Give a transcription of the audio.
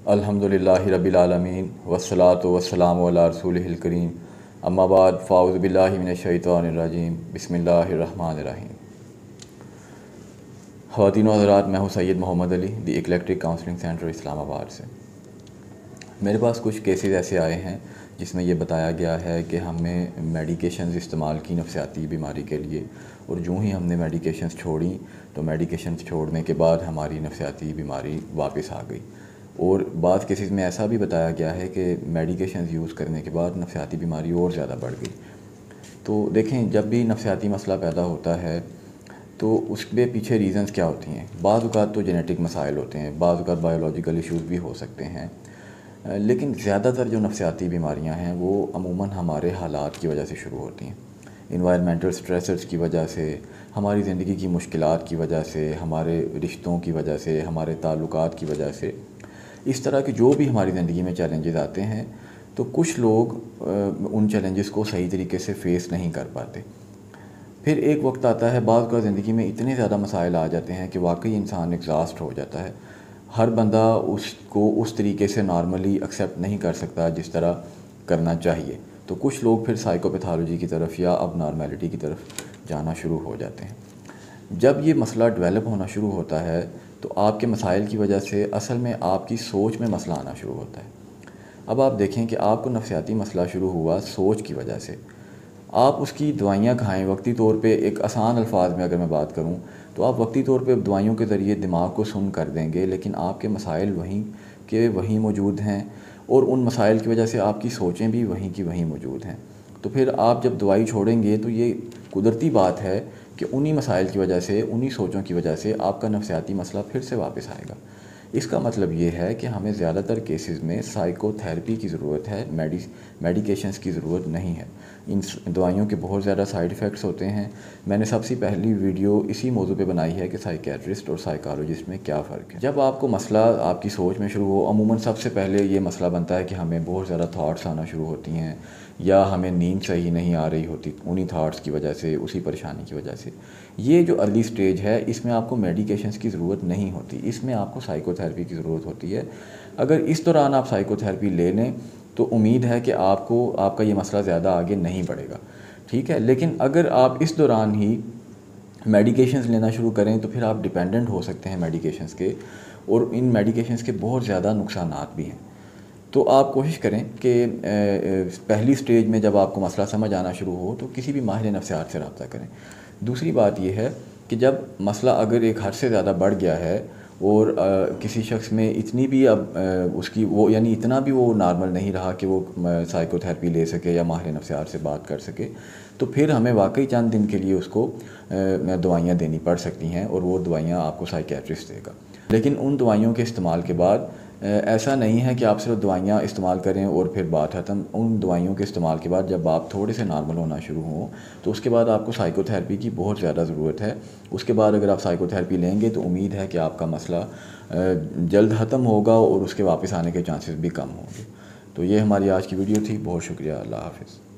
अल्हम्दुलिल्लाहि रब्बिल आलमीन वस्सलातु वस्सलामु अला रसूलिहिल करीम अम्मा बाद फ़ाऊज़ु बिल्लाहि मिनश शैतानिर रजीम बिस्मिल्लाहिर रहमानिर रहीम। ख़वातीन व हज़रात, मैं हूँ सैयद मोहम्मद अली, दी इक्लेक्टिक काउंसलिंग सेंटर इस्लामाबाद से। मेरे पास कुछ केसेस ऐसे आए हैं जिसमें ये बताया गया है कि हमने मेडिकेशंस इस्तेमाल की नफसियाती बीमारी के लिए, और यूँ ही हमने मेडिकेशंस छोड़ी तो मेडिकेशंस छोड़ने के बाद हमारी नफसियाती बीमारी वापस आ गई। और बाद केसेस में ऐसा भी बताया गया है कि मेडिकेशंस यूज़ करने के बाद नफसियाती बीमारी और ज़्यादा बढ़ गई। तो देखें, जब भी नफसियाती मसला पैदा होता है तो उसके पीछे रीज़न्स क्या होती हैं। बाज़ औक़ात तो जेनेटिक मसाइल होते हैं, बाज़ औक़ात बायोलॉजिकल इशूज़ भी हो सकते हैं, लेकिन ज़्यादातर जो नफसियाती बीमारियां हैं वो अमूमन हमारे हालात की वजह से शुरू होती हैं। इन्वायरमेंटल स्ट्रेसर्स की वजह से, हमारी ज़िंदगी की मुश्किलात की वजह से, हमारे रिश्तों की वजह से, हमारे ताल्लुकात की वजह से, इस तरह के जो भी हमारी ज़िंदगी में चैलेंजेस आते हैं तो कुछ लोग उन चैलेंजेस को सही तरीके से फ़ेस नहीं कर पाते। फिर एक वक्त आता है, बाज़ का ज़िंदगी में इतने ज़्यादा मसाइल आ जाते हैं कि वाकई इंसान एग्ज़ॉस्ट हो जाता है। हर बंदा उसको उस तरीके से नॉर्मली एक्सेप्ट नहीं कर सकता जिस तरह करना चाहिए। तो कुछ लोग फिर साइकोपैथोलॉजी की तरफ या अब नॉर्मेलिटी की तरफ जाना शुरू हो जाते हैं। जब ये मसला डेवलप होना शुरू होता है तो आपके मसाइल की वजह से असल में आपकी सोच में मसला आना शुरू होता है। अब आप देखें कि आपको नफसियाती मसला शुरू हुआ सोच की वजह से। आप उसकी दवाइयाँ खाएँ वक्ती तौर पे, एक आसान अल्फाज में अगर मैं बात करूँ तो आप वक्ती तौर पे दवाइयों के ज़रिए दिमाग को सुन कर देंगे, लेकिन आपके मसाइल वहीं के वहीं मौजूद हैं और उन मसाइल की वजह से आपकी सोचें भी वहीं की वहीं मौजूद हैं। तो फिर आप जब दवाई छोड़ेंगे तो ये कुदरती बात है कि उन्हीं मसाइल की वजह से, उन्हीं सोचों की वजह से आपका नफसियाती मसला फिर से वापस आएगा। इसका मतलब ये है कि हमें ज़्यादातर केसेस में साइकोथेरेपी की ज़रूरत है, मेडिकेशंस की ज़रूरत नहीं है। इन दवाइयों के बहुत ज़्यादा साइड इफ़ेक्ट्स होते हैं। मैंने सबसे पहली वीडियो इसी मौजू पे बनाई है कि साइकियाट्रिस्ट और साइकोलॉजिस्ट में क्या फ़र्क है। जब आपको मसला आपकी सोच में शुरू हो, अमूमन सबसे पहले ये मसला बनता है कि हमें बहुत ज़्यादा थाट्स आना शुरू होती हैं या हमें नींद सही नहीं आ रही होती उन्हीं थाट्स की वजह से, उसी परेशानी की वजह से। ये जो अर्ली स्टेज है इसमें आपको मेडिकेशंस की ज़रूरत नहीं होती, इसमें आपको साइकोथेरेपी की ज़रूरत होती है। अगर इस दौरान आप साइकोथेरेपी ले लें तो उम्मीद है कि आपका ये मसला ज़्यादा आगे नहीं बढ़ेगा, ठीक है। लेकिन अगर आप इस दौरान ही मेडिकेशंस लेना शुरू करें तो फिर आप डिपेंडेंट हो सकते हैं मेडिकेशंस के, और इन मेडिकेशंस के बहुत ज़्यादा नुकसानात भी हैं। तो आप कोशिश करें कि पहली स्टेज में जब आपको मसला समझ आना शुरू हो तो किसी भी माहिर नफ्सियात से रब्ता करें। दूसरी बात यह है कि जब मसला अगर एक हद से ज़्यादा बढ़ गया है और किसी शख्स में इतनी भी अब उसकी वो यानी इतना भी वो नॉर्मल नहीं रहा कि वो साइकोथेरेपी ले सके या माहिर नफ्सियात से बात कर सके, तो फिर हमें वाकई चंद दिन के लिए उसको दवाइयाँ देनी पड़ सकती हैं, और वो दवाइयाँ आपको साइकियाट्रिस्ट देगा। लेकिन उन दवाइयों के इस्तेमाल के बाद ऐसा नहीं है कि आप सिर्फ दवाइयाँ इस्तेमाल करें और फिर बात ख़त्म। उन दवाइयों के इस्तेमाल के बाद जब आप थोड़े से नॉर्मल होना शुरू हों तो उसके बाद आपको साइकोथेरेपी की बहुत ज़्यादा ज़रूरत है। उसके बाद अगर आप साइकोथेरेपी लेंगे तो उम्मीद है कि आपका मसला जल्द ख़त्म होगा और उसके वापस आने के चांसेस भी कम होंगे। तो ये हमारी आज की वीडियो थी। बहुत शुक्रिया। अल्लाह हाफ़िज़।